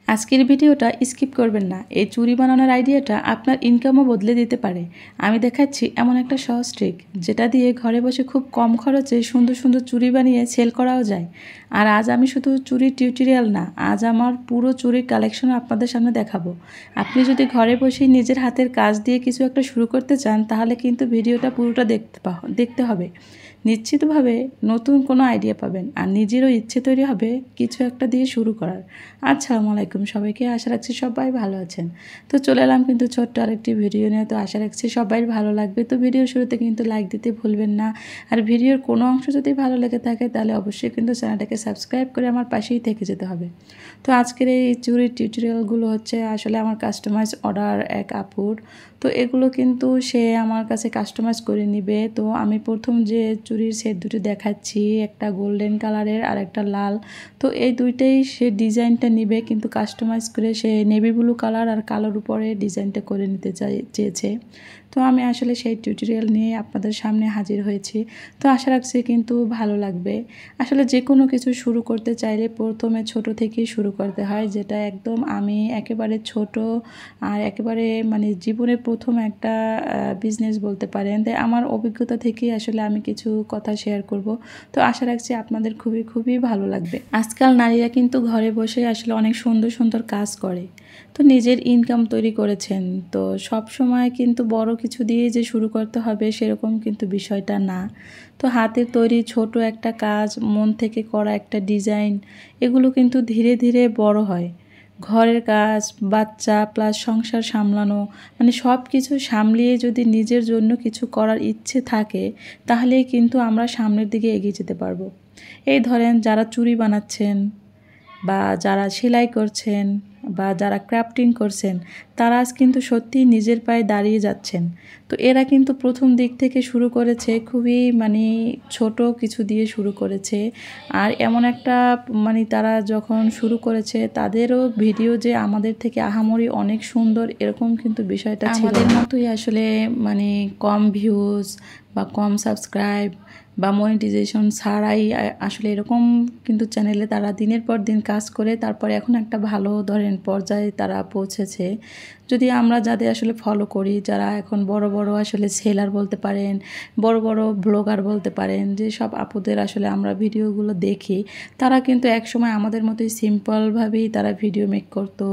আজকের ভিডিওটা স্কিপ করবেন না। এই চুড়ি বানানোর আইডিয়াটা আপনার ইনকামও বদলে দিতে পারে। আমি দেখাচ্ছি এমন একটা সহজ ট্রিক, যেটা দিয়ে ঘরে বসে খুব কম খরচে সুন্দর সুন্দর চুড়ি বানিয়ে সেল করাও যায়। আর আজ আমি শুধু চুড়ির টিউটোরিয়াল না, আজ আমার পুরো চুড়ির কালেকশন আপনাদের সামনে দেখাবো। আপনি যদি ঘরে বসেই নিজের হাতের কাজ দিয়ে কিছু একটা শুরু করতে চান, তাহলে কিন্তু ভিডিওটা পুরোটা দেখতে হবে। নিশ্চিতভাবে নতুন কোনো আইডিয়া পাবেন আর নিজেরও ইচ্ছে তৈরি হবে কিছু একটা দিয়ে শুরু করার। আসসালামু আলাইকুম সবাইকে, আশা রাখছি সবাই ভালো আছেন। তো চলে এলাম কিন্তু ছোট্ট আরেকটি ভিডিও নিয়ে। তো আশা রাখছি সবাই ভালো লাগবে। তো ভিডিওর শুরুতে কিন্তু লাইক দিতে ভুলবেন না। আর ভিডিওর কোনো অংশ যদি ভালো লেগে থাকে তাহলে অবশ্যই কিন্তু চ্যানেলটাকে সাবস্ক্রাইব করে আমার পাশেই থেকে যেতে হবে। তো আজকের এই চুড়ির টিউটোরিয়ালগুলো হচ্ছে আসলে আমার কাস্টমাইজ অর্ডার এক আপুর। তো এগুলো কিন্তু সে আমার কাছে কাস্টমাইজ করে নিবে। তো আমি প্রথম যে চুড়ির সেট দুটি দেখাচ্ছি, একটা গোল্ডেন কালারের আর একটা লাল। তো এই দুইটাই সে ডিজাইনটা নিবে, কিন্তু কাস্টমাইজ করে সে নেভি ব্লু কালার আর কালোর উপরে ডিজাইনটা করে নিতে চেয়েছে। তো আমি আসলে সেই টিউটোরিয়াল নিয়ে আপনাদের সামনে হাজির হয়েছি। তো আশা রাখছি কিন্তু ভালো লাগবে। আসলে যে কোনো কিছু শুরু করতে চাইলে প্রথমে ছোট থেকেই শুরু করতে হয়, যেটা একদম আমি একেবারে ছোট আর একেবারে মানে জীবনের প্রথম একটা বিজনেস বলতে পারেন। তাই আমার অভিজ্ঞতা থেকেই আসলে আমি কিছু কথা শেয়ার করব। তো আশা রাখছি আপনাদের খুবই খুবই ভালো লাগবে। আজকাল নারীরা কিন্তু ঘরে বসে আসলে অনেক সুন্দর সুন্দর কাজ করে, তো নিজের ইনকাম তৈরি করেছেন। তো সব সময় কিন্তু বড় কিছু দিয়ে যে শুরু করতে হবে সেরকম কিন্তু বিষয়টা না। তো হাতের তৈরি ছোট একটা কাজ, মন থেকে করা একটা ডিজাইন, এগুলো কিন্তু ধীরে ধীরে বড় হয়। ঘরের কাজ, বাচ্চা প্লাস সংসার সামলানো, মানে সব কিছু সামলিয়ে যদি নিজের জন্য কিছু করার ইচ্ছে থাকে, তাহলেই কিন্তু আমরা সামনের দিকে এগিয়ে যেতে পারবো। এই ধরেন যারা চুড়ি বানাচ্ছেন বা যারা সেলাই করছেন বা যারা ক্রাফটিং করছেন, তারা আজ কিন্তু সত্যিই নিজের পায়ে দাঁড়িয়ে যাচ্ছেন। তো এরা কিন্তু প্রথম দিক থেকে শুরু করেছে খুবই মানে ছোট কিছু দিয়ে শুরু করেছে। আর এমন একটা মানে তারা যখন শুরু করেছে, তাদেরও ভিডিও যে আমাদের থেকে আহামরি অনেক সুন্দর এরকম কিন্তু বিষয়টা ছিল। আমাদের মতোই আসলে মানে কম ভিউজ বা কম সাবস্ক্রাইব বা মনিটাইজেশন ছাড়াই আসলে এরকম কিন্তু চ্যানেলে তারা দিনের পর দিন কাজ করে তারপরে এখন একটা ভালো ধরেন পর্যায়ে তারা পৌঁছেছে। যদি আমরা যাদের আসলে ফলো করি, যারা এখন বড় বড় আসলে সেলার বলতে পারেন, বড় বড় ব্লগার বলতে পারেন, যে সব আপুদের আসলে আমরা ভিডিওগুলো দেখি, তারা কিন্তু একসময় আমাদের মতোই সিম্পলভাবেই তারা ভিডিও মেক করতো,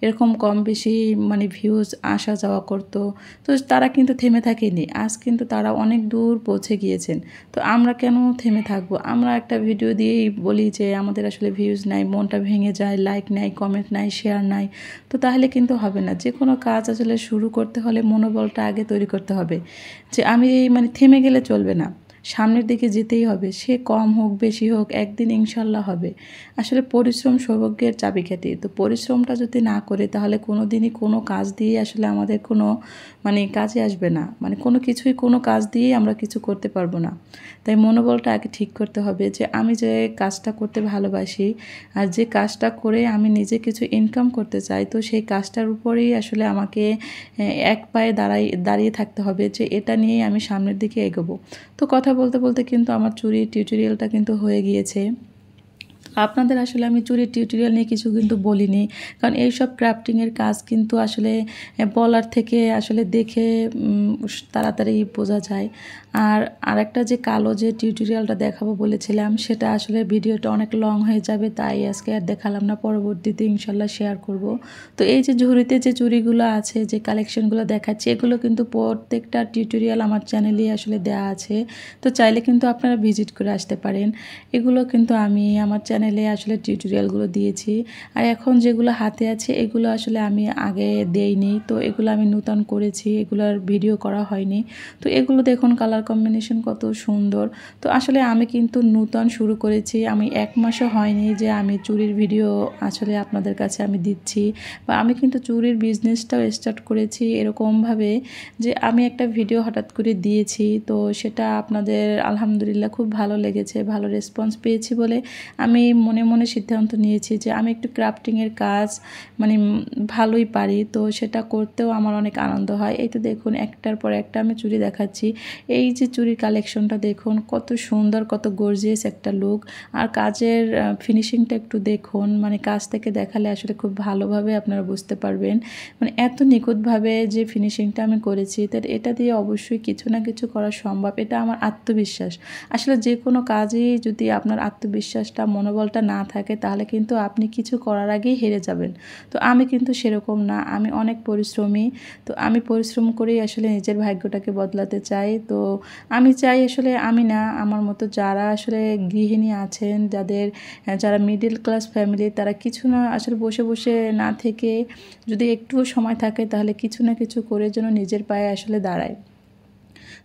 এরকম কম বেশি মানে ভিউজ আসা যাওয়া করতো। তো তারা কিন্তু থেমে থাকেনি, আজ কিন্তু তারা অনেক দূর পৌঁছে গিয়েছেন। তো আমরা কেন থেমে থাকবো? আমরা একটা ভিডিও দিয়েই বলি যে আমাদের আসলে ভিউজ নাই, মনটা ভেঙে যায়, লাইক নাই, কমেন্ট নাই, শেয়ার নাই। তো তাহলে কিন্তু হবে না। যে কোনো কাজ আসলে শুরু করতে হলে মনোবলটা আগে তৈরি করতে হবে, যে আমি মানে থেমে গেলে চলবে না, সামনের দিকে যেতেই হবে। সে কম হোক বেশি হোক, একদিন ইনশাল্লাহ হবে। আসলে পরিশ্রম সৌভাগ্যের চাবিকাঠি। তো পরিশ্রমটা যদি না করে, তাহলে কোনো দিনই কোনো কাজ দিয়ে আসলে আমাদের কোনো মানে কাজে আসবে না। মানে কোনো কিছুই কোনো কাজ দিয়েই আমরা কিছু করতে পারবো না। তাই মনোবলটা আগে ঠিক করতে হবে, যে আমি যে কাজটা করতে ভালোবাসি আর যে কাজটা করে আমি নিজে কিছু ইনকাম করতে চাই, তো সেই কাজটার উপরেই আসলে আমাকে এক পায়ে দাঁড়িয়ে থাকতে হবে, যে এটা নিয়েই আমি সামনের দিকে এগোবো। তো কথা বলতে বলতে কিন্তু আমার চুড়ির টিউটোরিয়ালটা কিন্তু হয়ে গিয়েছে। আপনাদের আসলে আমি চুড়ির টিউটোরিয়াল নিয়ে কিছু কিন্তু বলিনি, কারণ এইসব ক্রাফটিংয়ের কাজ কিন্তু আসলে বলার থেকে আসলে দেখে তাড়াতাড়ি বোঝা যায়। আর আরেকটা যে কালো যে টিউটোরিয়ালটা দেখাবো বলেছিলাম, সেটা আসলে ভিডিওটা অনেক লং হয়ে যাবে, তাই আজকে আর দেখালাম না, পরবর্তীতে ইনশাল্লাহ শেয়ার করব। তো এই যে ঝুড়িতে যে চুড়িগুলো আছে, যে কালেকশনগুলো দেখাচ্ছি, এগুলো কিন্তু প্রত্যেকটা টিউটোরিয়াল আমার চ্যানেলেই আসলে দেওয়া আছে। তো চাইলে কিন্তু আপনারা ভিজিট করে আসতে পারেন। এগুলো কিন্তু আমি আমার চ্যানেলে আসলে টিউটোরিয়ালগুলো দিয়েছি। আর এখন যেগুলো হাতে আছে, এগুলো আসলে আমি আগে দেইনি, তো এগুলো আমি নতুন করেছি, এগুলোর ভিডিও করা হয়নি। তো এগুলো দেখুন কালার কম্বিনেশন কত সুন্দর। তো আসলে আমি কিন্তু নতুন শুরু করেছি, আমি 1 মাসও হয়নি যে আমি চুড়ির ভিডিও আসলে আপনাদের কাছে আমি দিচ্ছি, বা আমি কিন্তু চুড়ির বিজনেসটাও স্টার্ট করেছি এরকমভাবে যে আমি একটা ভিডিও হঠাৎ করে দিয়েছি। তো সেটা আপনাদের আলহামদুলিল্লাহ খুব ভালো লেগেছে, ভালো রেসপন্স পেয়েছি বলে আমি মনে মনে সিদ্ধান্ত নিয়েছি যে আমি একটু ক্রাফটিংয়ের কাজ মানে ভালোই পারি, তো সেটা করতেও আমার অনেক আনন্দ হয়। এই তো দেখুন একটার পর একটা আমি চুড়ি দেখাচ্ছি। এই যে চুড়ির কালেকশনটা দেখুন, কত সুন্দর, কত গর্জিয়াস একটা লুক। আর কাজের ফিনিশিংটা একটু দেখুন, মানে কাছ থেকে দেখালে আসলে খুব ভালোভাবে আপনারা বুঝতে পারবেন, মানে এত নিখুঁতভাবে যে ফিনিশিংটা আমি করেছি। তো এটা দিয়ে অবশ্যই কিছু না কিছু করা সম্ভব, এটা আমার আত্মবিশ্বাস। আসলে যে কোনো কাজেই যদি আপনার আত্মবিশ্বাসটা, মনোবলটা না থাকে, তাহলে কিন্তু আপনি কিছু করার আগেই হেরে যাবেন। তো আমি কিন্তু সেরকম না, আমি অনেক পরিশ্রমী। তো আমি পরিশ্রম করেই আসলে নিজের ভাগ্যটাকে বদলাতে চাই। তো আমি চাই আসলে আমি না, আমার মতো যারা আসলে গৃহিণী আছেন, যারা মিডল ক্লাস ফ্যামিলি, তারা কিছু না আসলে বসে বসে না থেকে যদি একটুও সময় থাকে, তাহলে কিছু না কিছু করে যেন নিজের পায়ে আসলে দাঁড়ায়।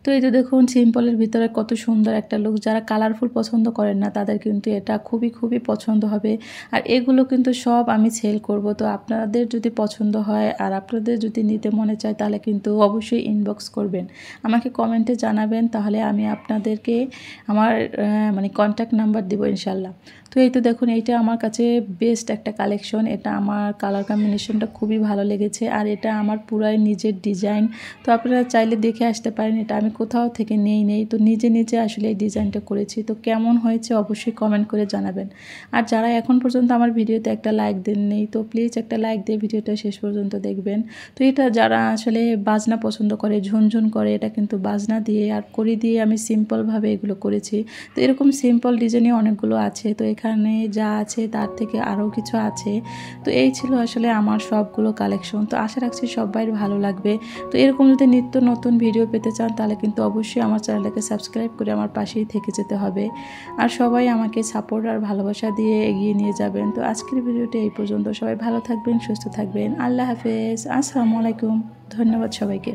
তো এই যে দেখুন সিম্পলের ভিতরে কত সুন্দর একটা লুক। যারা কালারফুল পছন্দ করেন না, তাদের কিন্তু এটা খুবই খুবই পছন্দ হবে। আর এগুলো কিন্তু সব আমি সেল করব। তো আপনাদের যদি পছন্দ হয় আর আপনাদের যদি নিতে মনে চায়, তাহলে কিন্তু অবশ্যই ইনবক্স করবেন, আমাকে কমেন্টে জানাবেন, তাহলে আমি আপনাদেরকে আমার মানে কন্ট্যাক্ট নাম্বার দেবো ইনশাল্লাহ। তো এই তো দেখুন এইটা আমার কাছে বেস্ট একটা কালেকশন। এটা আমার কালার কম্বিনেশনটা খুবই ভালো লেগেছে, আর এটা আমার পুরাই নিজের ডিজাইন। তো আপনারা চাইলে দেখে আসতে পারেন, এটা আমি কোথাও থেকে নেই, তো নিজে নিজে আসলে এই ডিজাইনটা করেছি। তো কেমন হয়েছে অবশ্যই কমেন্ট করে জানাবেন। আর যারা এখন পর্যন্ত আমার ভিডিওতে একটা লাইক দেননি, তো প্লিজ একটা লাইক দিয়ে ভিডিওটা শেষ পর্যন্ত দেখবেন। তো এটা যারা আসলে বাজনা পছন্দ করে, ঝুনঝুন করে, এটা কিন্তু বাজনা দিয়ে আর কড়ি দিয়ে আমি সিম্পলভাবে এগুলো করেছি। তো এরকম সিম্পল ডিজাইনে অনেকগুলো আছে, তো এখানে যা আছে তার থেকে আরও কিছু আছে। তো এই ছিল আসলে আমার সবগুলো কালেকশন। তো আশা রাখছি সবাই ভালো লাগবে। তো এরকম যদি নিত্য নতুন ভিডিও পেতে চান, তাহলে কিন্তু অবশ্যই আমার চ্যানেলটাকে সাবস্ক্রাইব করে আমার পাশেই থেকে যেতে হবে। আর সবাই আমাকে সাপোর্ট আর ভালোবাসা দিয়ে এগিয়ে নিয়ে যাবেন। তো আজকের ভিডিওটা এই পর্যন্ত। সবাই ভালো থাকবেন, সুস্থ থাকবেন। আল্লাহ হাফেজ, আসসালামু আলাইকুম। ধন্যবাদ সবাইকে।